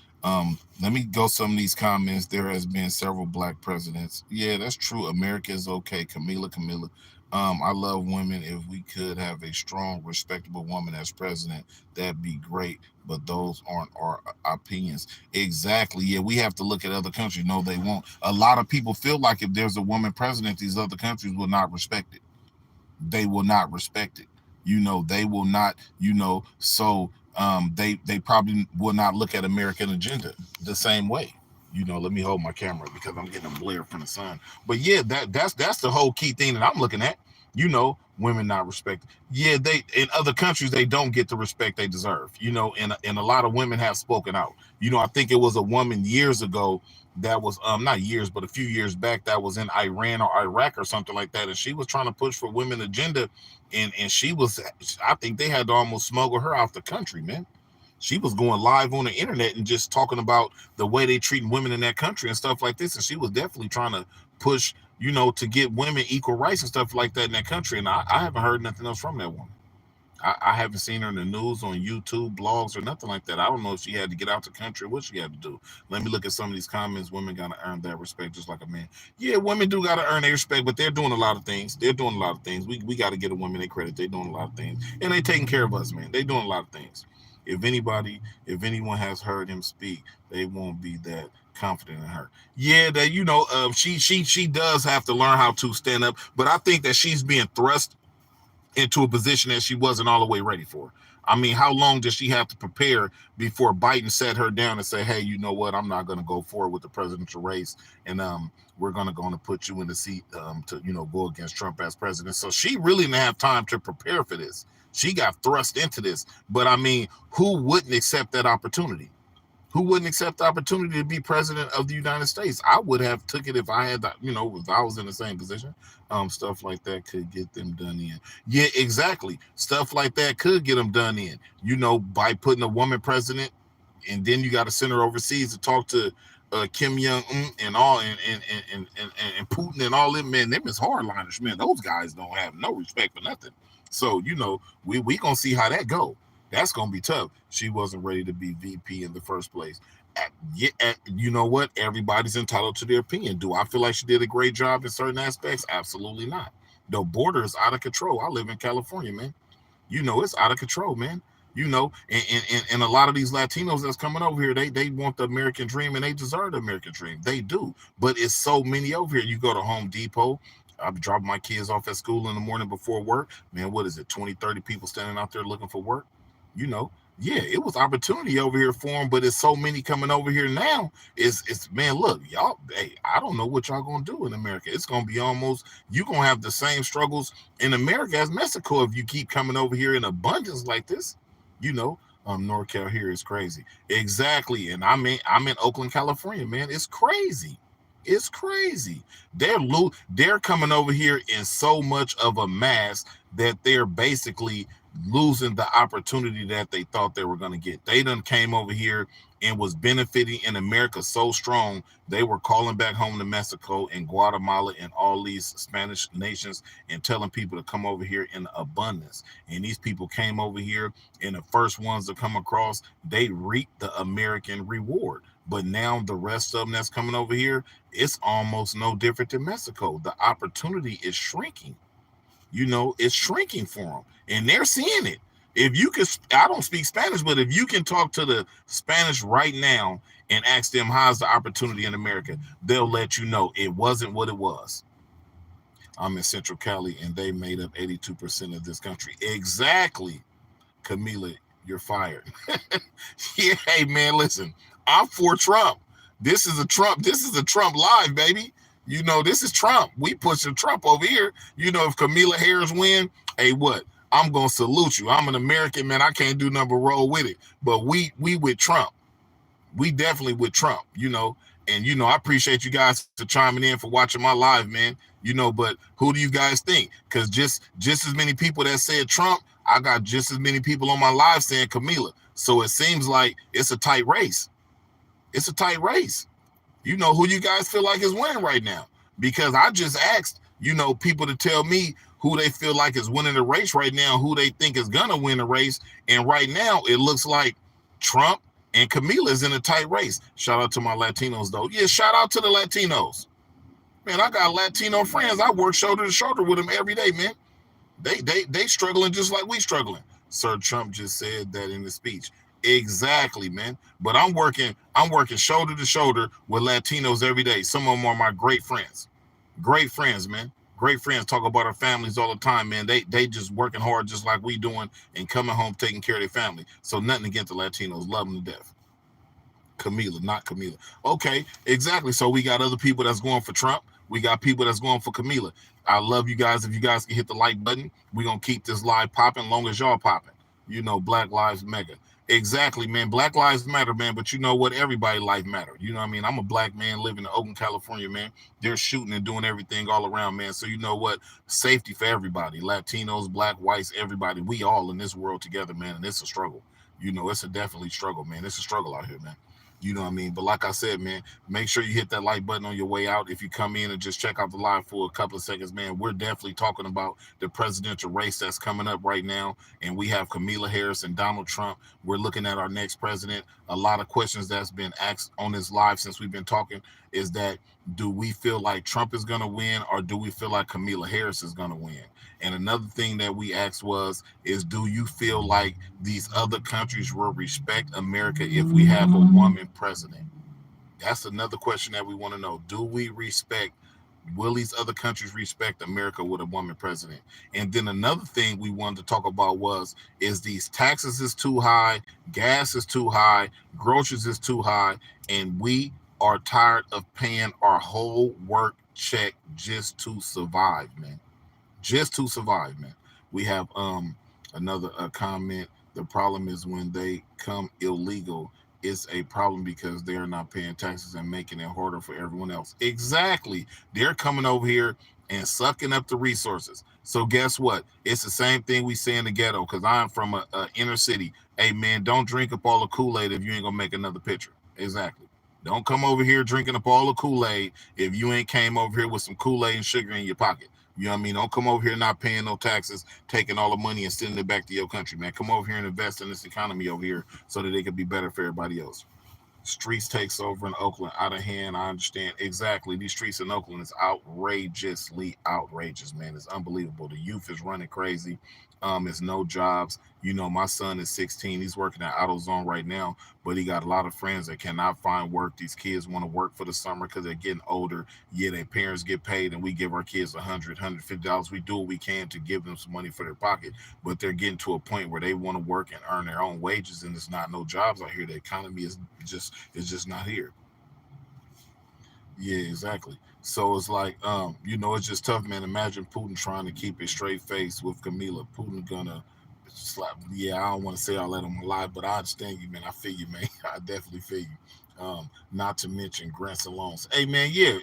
Let me go some of these comments. There has been several black presidents. Yeah, that's true. America is okay. Camila. I love women. If we could have a strong, respectable woman as president, that'd be great. But those aren't our opinions. Exactly. Yeah, we have to look at other countries. No, they won't. A lot of people feel like if there's a woman president, these other countries will not respect it. They will not respect it. They will not, they probably will not look at American agenda the same way. Let me hold my camera because I'm getting a glare from the sun. But yeah, that's the whole key thing that I'm looking at. Women not respected. Yeah, they in other countries they don't get the respect they deserve. And a lot of women have spoken out. I think it was a woman years ago that was not years but a few years back that was in Iran or Iraq or something like that, and she was trying to push for women agenda, and she was, I think they had to almost smuggle her out the country, man. She was going live on the internet and just talking about the way they treat women in that country and stuff like this, and she was definitely trying to push, to get women equal rights and stuff like that in that country, and I haven't heard nothing else from that woman. I haven't seen her in the news, on YouTube, blogs, or nothing like that. I don't know if she had to get out the country or what she had to do. Let me look at some of these comments. Women gotta earn that respect just like a man. Yeah, women do gotta earn their respect, but they're doing a lot of things. They're doing a lot of things. We gotta get a women their credit. They're doing a lot of things. And they taking care of us, man. They doing a lot of things. If anyone has heard him speak, they won't be that confident in her. Yeah, that she does have to learn how to stand up, but I think that she's being thrust into a position that she wasn't all the way ready for. I mean, how long does she have to prepare before Biden sat her down and say, "Hey, you know what? I'm not going to go forward with the presidential race, and we're going to put you in the seat to go against Trump as president." So she really didn't have time to prepare for this. She got thrust into this. But I mean, who wouldn't accept that opportunity? Who wouldn't accept the opportunity to be president of the United States? I would have took it if I had, if I was in the same position. Stuff like that could get them done in. Yeah, exactly. Stuff like that could get them done in. By putting a woman president, and then you got to send her overseas to talk to Kim Jong Un and all, and Putin and all them, man. Them is hardliners, man. Those guys don't have no respect for nothing. So we gonna see how that go. That's gonna be tough. She wasn't ready to be VP in the first place. You know what? Everybody's entitled to their opinion. Do I feel like she did a great job in certain aspects? Absolutely not. The border is out of control. I live in California, man. It's out of control, man. And a lot of these Latinos that's coming over here, they want the American dream and they deserve the American dream. They do. But it's so many over here. You go to Home Depot. I be dropping my kids off at school in the morning before work. Man, what is it? 20, 30 people standing out there looking for work. You know, yeah, it was opportunity over here for them, but it's so many coming over here now. It's man, look, y'all, hey, I don't know what y'all gonna do in America. It's gonna be almost, you gonna have the same struggles in America as Mexico if you keep coming over here in abundance like this. You know, NorCal here is crazy. Exactly. And I'm in Oakland, California, man. It's crazy. It's crazy. They're coming over here in so much of a mass that they're basically losing the opportunity that they thought they were going to get. They done came over here and was benefiting in America so strong, they were calling back home to Mexico and Guatemala and all these Spanish nations and telling people to come over here in abundance. And these people came over here, and the first ones to come across, they reaped the American reward. But now the rest of them that's coming over here, it's almost no different than Mexico. The opportunity is shrinking. It's shrinking for them, and they're seeing it. If you can, I don't speak Spanish, but if you can talk to the Spanish right now and ask them how's the opportunity in America, they'll let you know it wasn't what it was. I'm in Central Cali, and they made up 82% of this country. Exactly, Camila, you're fired. Yeah, hey man, listen, I'm for Trump. This is a Trump. This is a Trump live, baby. This is Trump. We pushing Trump over here. If Kamala Harris win, hey, what? I'm gonna salute you. I'm an American, man. I can't do nothing but roll with it. But we with Trump. We definitely with Trump. And I appreciate you guys for chiming in, for watching my live, man. But who do you guys think? Because just as many people that said Trump, I got just as many people on my live saying Kamala. So it seems like it's a tight race. It's a tight race. Who you guys feel like is winning right now? Because I just asked, people to tell me who they feel like is winning the race right now, who they think is gonna win the race. And right now, it looks like Trump and Camila is in a tight race. Shout out to my Latinos, though. Yeah, shout out to the Latinos. Man, I got Latino friends. I work shoulder to shoulder with them every day, man. They struggling just like we struggling. Sir Trump just said that in the speech. Exactly, man. But I'm working shoulder to shoulder with Latinos every day. Some of them are my great friends. Great friends, man. Great friends talk about our families all the time, man. They just working hard just like we doing and coming home taking care of their family. So nothing against the Latinos, love them to death. Camila, not Camila. Okay, exactly. So we got other people that's going for Trump. We got people that's going for Camila. I love you guys. If you guys can hit the like button, we're gonna keep this live popping long as y'all popping. Black Lives Matter. Exactly, man. Black Lives Matter, man. But you know what? Everybody life matter. You know what I mean? I'm a black man living in Oakland, California, man. They're shooting and doing everything all around, man. So you know what? Safety for everybody. Latinos, black, whites, everybody. We all in this world together, man. And it's a struggle. It's a definitely struggle, man. It's a struggle out here, man. You know what I mean? But like I said, man, make sure you hit that like button on your way out. If you come in and just check out the live for a couple of seconds, man, we're definitely talking about the presidential race that's coming up right now. And we have Kamala Harris and Donald Trump. We're looking at our next president. A lot of questions that's been asked on this live since we've been talking is that, do we feel like Trump is going to win, or do we feel like Kamala Harris is going to win? And another thing that we asked is do you feel like these other countries will respect America if we have a woman president? That's another question that we want to know. Do we respect, will these other countries respect America with a woman president? And then another thing we wanted to talk about is these taxes is too high, gas is too high, groceries is too high, and we are tired of paying our whole work check just to survive, man, just to survive, man. We have another comment. The problem is when they come illegal, it's a problem because they are not paying taxes and making it harder for everyone else. Exactly. They're coming over here and sucking up the resources. So guess what? It's the same thing we say in the ghetto, because I'm from a inner city. Hey man, don't drink up all the Kool-Aid if you ain't gonna make another picture. Exactly. Don't come over here drinking up all the Kool-Aid if you ain't came over here with some Kool-Aid and sugar in your pocket. You know what I mean? Don't come over here not paying no taxes, taking all the money and sending it back to your country, man. Come over here and invest in this economy over here so that it could be better for everybody else. Streets takes over in Oakland out of hand. I understand exactly. These streets in Oakland is outrageously outrageous, man. It's unbelievable. The youth is running crazy. It's no jobs. My son is 16. He's working at AutoZone right now, but he got a lot of friends that cannot find work. These kids want to work for the summer because they're getting older. Yeah, their parents get paid, and we give our kids $150. We do what we can to give them some money for their pocket, but they're getting to a point where they want to work and earn their own wages, and there's not no jobs out here. The economy is just not here. Yeah, exactly. So it's like, it's just tough, man. Imagine Putin trying to keep a straight face with Camila. Putin gonna slap. Yeah, I don't want to say all that on my live, but I understand you, man. I feel you, man. I definitely feel you. Not to mention grants and loans. Hey, man, yeah,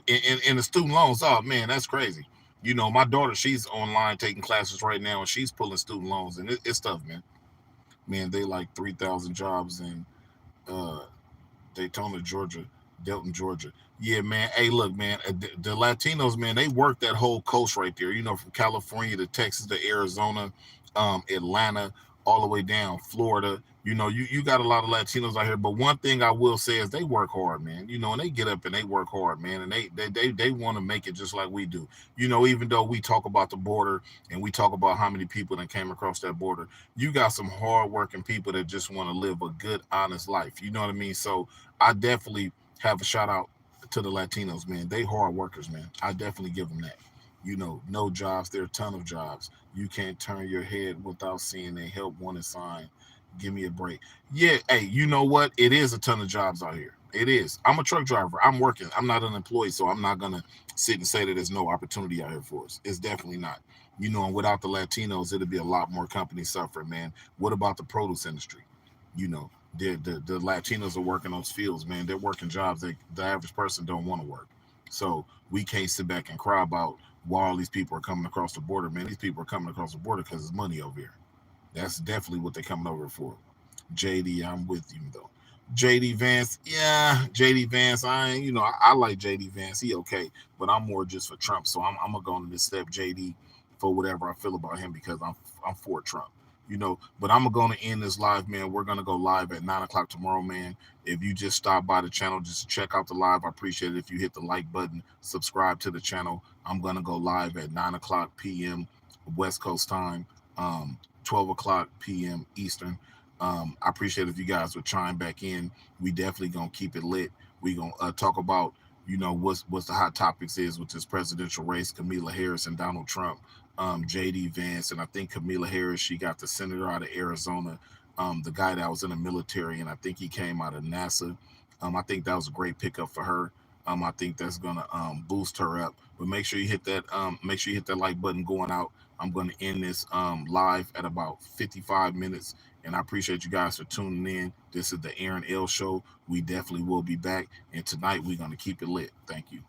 and the student loans. Oh, man, that's crazy. My daughter, she's online taking classes right now, and she's pulling student loans, and it's tough, man. Man, they like 3,000 jobs in uh, Daytona, Georgia, Delton, Georgia. Yeah, man. Hey, look, man. The Latinos, man, they work that whole coast right there. From California to Texas to Arizona, Atlanta, all the way down Florida. You got a lot of Latinos out here. But one thing I will say is they work hard, man. And they get up and they work hard, man. And they want to make it just like we do. Even though we talk about the border and we talk about how many people that came across that border, you got some hard working people that just want to live a good, honest life. You know what I mean? So I definitely have a shout out to the Latinos, man. They hard workers, man. I definitely give them that. No jobs. There are a ton of jobs. You can't turn your head without seeing a help wanted sign. Give me a break. Yeah, hey, you know what? It is a ton of jobs out here. It is. I'm a truck driver. I'm working. I'm not unemployed, so I'm not gonna sit and say that there's no opportunity out here for us. It's definitely not. And without the Latinos, it'll be a lot more companies suffering, man. What about the produce industry? You know, the Latinos are working those fields, man. They're working jobs that the average person don't want to work. So we can't sit back and cry about why all these people are coming across the border, man. These people are coming across the border because there's money over here. That's definitely what they're coming over for. JD, I'm with you though. JD Vance, yeah, JD Vance. I like JD Vance. He okay, but I'm more just for Trump. So I'm gonna go and accept JD for whatever I feel about him because I'm for Trump. But I'm gonna end this live, man. We're gonna go live at 9 o'clock tomorrow, man. If you just stop by the channel, just check out the live. I appreciate it if you hit the like button, subscribe to the channel. I'm gonna go live at 9 o'clock p.m. West Coast time, 12 o'clock p.m. Eastern. I appreciate if you guys would chime back in. We definitely gonna keep it lit. We gonna talk about what's the hot topics is with this presidential race: Kamala Harris and Donald Trump, JD Vance, and I think Kamala Harris, she got the senator out of Arizona, the guy that was in the military, and I think he came out of NASA. I think that was a great pickup for her. I think that's gonna boost her up. But make sure you hit that like button going out. I'm gonna end this live at about 55 minutes, and I appreciate you guys for tuning in. This is the Aaron L Show. We definitely will be back, and tonight we're gonna keep it lit. Thank you.